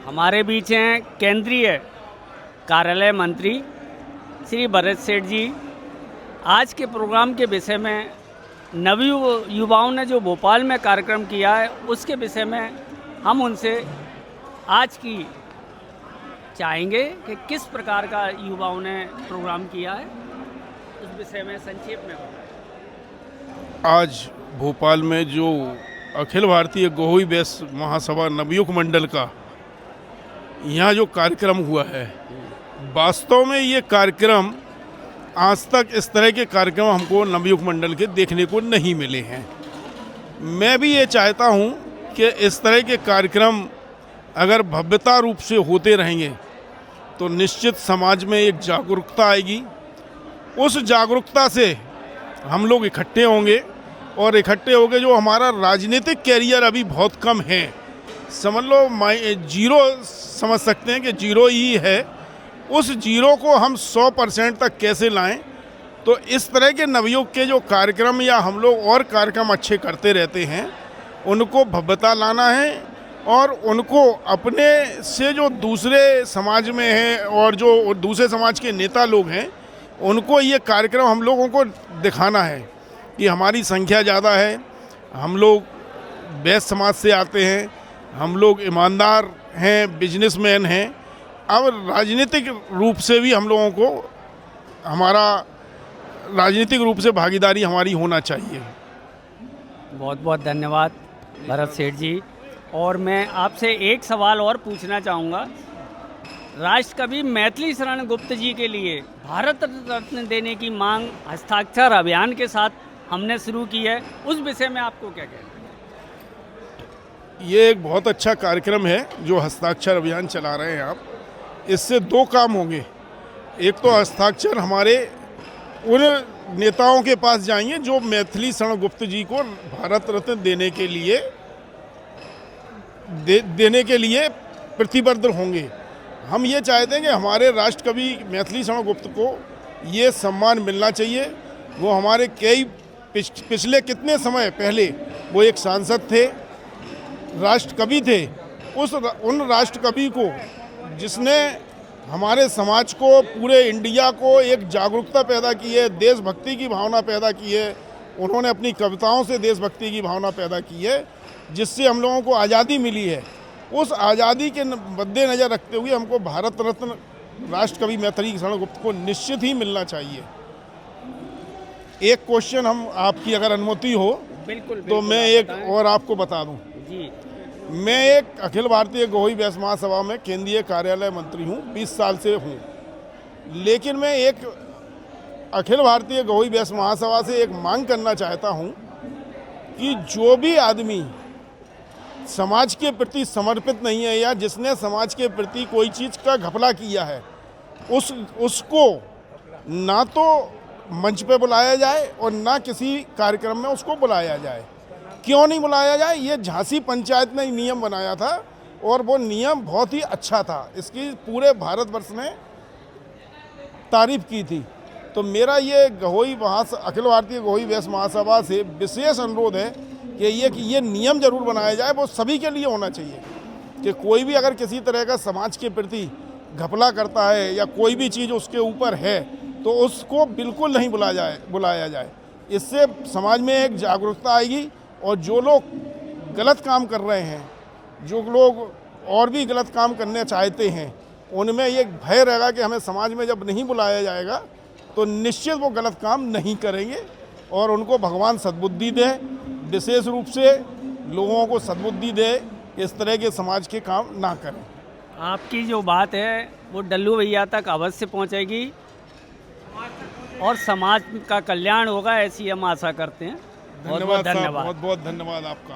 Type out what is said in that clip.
हमारे बीच हैं केंद्रीय कार्यालय मंत्री श्री भरत सेठ जी। आज के प्रोग्राम के विषय में युवाओं ने जो भोपाल में कार्यक्रम किया है उसके विषय में हम उनसे आज की चाहेंगे कि किस प्रकार का युवाओं ने प्रोग्राम किया है, उस विषय में संक्षेप में बताएं। आज भोपाल में जो अखिल भारतीय गहोई वैश्य महासभा नवयुग मंडल का यहाँ जो कार्यक्रम हुआ है, वास्तव में ये कार्यक्रम आज तक इस तरह के कार्यक्रम हमको नवयुग मंडल के देखने को नहीं मिले हैं। मैं भी ये चाहता हूँ कि इस तरह के कार्यक्रम अगर भव्यता रूप से होते रहेंगे तो निश्चित समाज में एक जागरूकता आएगी। उस जागरूकता से हम लोग इकट्ठे होंगे और इकट्ठे होकर जो हमारा राजनीतिक कैरियर अभी बहुत कम है, समझ लो जीरो समझ सकते हैं कि जीरो ही है, उस जीरो को हम 100% तक कैसे लाएं। तो इस तरह के नवयुग के जो कार्यक्रम या हम लोग और कार्यक्रम अच्छे करते रहते हैं, उनको भव्यता लाना है और उनको अपने से जो दूसरे समाज में हैं और जो दूसरे समाज के नेता लोग हैं, उनको ये कार्यक्रम हम लोगों को दिखाना है कि हमारी संख्या ज़्यादा है, हम लोग वैश्य समाज से आते हैं, हम लोग ईमानदार हैं, बिजनेसमैन हैं। अब राजनीतिक रूप से भी हम लोगों को हमारा राजनीतिक रूप से भागीदारी हमारी होना चाहिए। बहुत बहुत धन्यवाद भरत सेठ जी। और मैं आपसे एक सवाल और पूछना चाहूँगा। राष्ट्रकवि मैथिली शरण गुप्त जी के लिए भारत रत्न देने की मांग हस्ताक्षर अभियान के साथ हमने शुरू की है, उस विषय में आपको क्या कहना है? ये एक बहुत अच्छा कार्यक्रम है जो हस्ताक्षर अभियान चला रहे हैं आप। इससे दो काम होंगे। एक तो हस्ताक्षर हमारे उन नेताओं के पास जाएंगे जो मैथिली शरण गुप्त जी को भारत रत्न देने के लिए प्रतिबद्ध होंगे। हम ये चाहते हैं कि हमारे राष्ट्रकवि मैथिली शरण गुप्त को ये सम्मान मिलना चाहिए। वो हमारे कई पिछले कितने समय पहले वो एक सांसद थे, राष्ट्रकवि थे। उन राष्ट्रकवि को जिसने हमारे समाज को, पूरे इंडिया को एक जागरूकता पैदा की है, देशभक्ति की भावना पैदा की है। उन्होंने अपनी कविताओं से देशभक्ति की भावना पैदा की है, जिससे हम लोगों को आज़ादी मिली है। उस आज़ादी के मद्देनज़र रखते हुए हमको भारत रत्न राष्ट्रकवि मैथिली शरण गुप्त को निश्चित ही मिलना चाहिए। एक क्वेश्चन हम आपकी अगर अनुमति हो बिल्कुल, तो मैं एक और आपको बता दूं जी। मैं एक अखिल भारतीय गहोई वैश्य महासभा में केंद्रीय कार्यालय मंत्री हूं, 20 साल से हूं। लेकिन मैं एक अखिल भारतीय गहोई वैश्य महासभा से एक मांग करना चाहता हूं कि जो भी आदमी समाज के प्रति समर्पित नहीं है या जिसने समाज के प्रति कोई चीज़ का घपला किया है, उसको ना तो मंच पे बुलाया जाए और ना किसी कार्यक्रम में उसको बुलाया जाए। क्यों नहीं बुलाया जाए? ये झांसी पंचायत ने नियम बनाया था और वो नियम बहुत ही अच्छा था, इसकी पूरे भारतवर्ष ने तारीफ की थी। तो मेरा ये अखिल भारतीय गहोई वैश्य महासभा से विशेष अनुरोध है कि ये नियम जरूर बनाया जाए। वो सभी के लिए होना चाहिए कि कोई भी अगर किसी तरह का समाज के प्रति घपला करता है या कोई भी चीज़ उसके ऊपर है तो उसको बिल्कुल नहीं बुलाया जाए। इससे समाज में एक जागरूकता आएगी और जो लोग गलत काम कर रहे हैं, जो लोग और भी गलत काम करने चाहते हैं, उनमें ये भय रहेगा कि हमें समाज में जब नहीं बुलाया जाएगा तो निश्चित वो गलत काम नहीं करेंगे और उनको भगवान सद्बुद्धि दे, विशेष रूप से लोगों को सद्बुद्धि दे, इस तरह के समाज के काम ना करें। आपकी जो बात है वो डल्लू भैया तक अवश्य पहुंचेगी और समाज का कल्याण होगा, ऐसी हम आशा करते हैं। धन्यवाद, बहुत बहुत धन्यवाद आपका।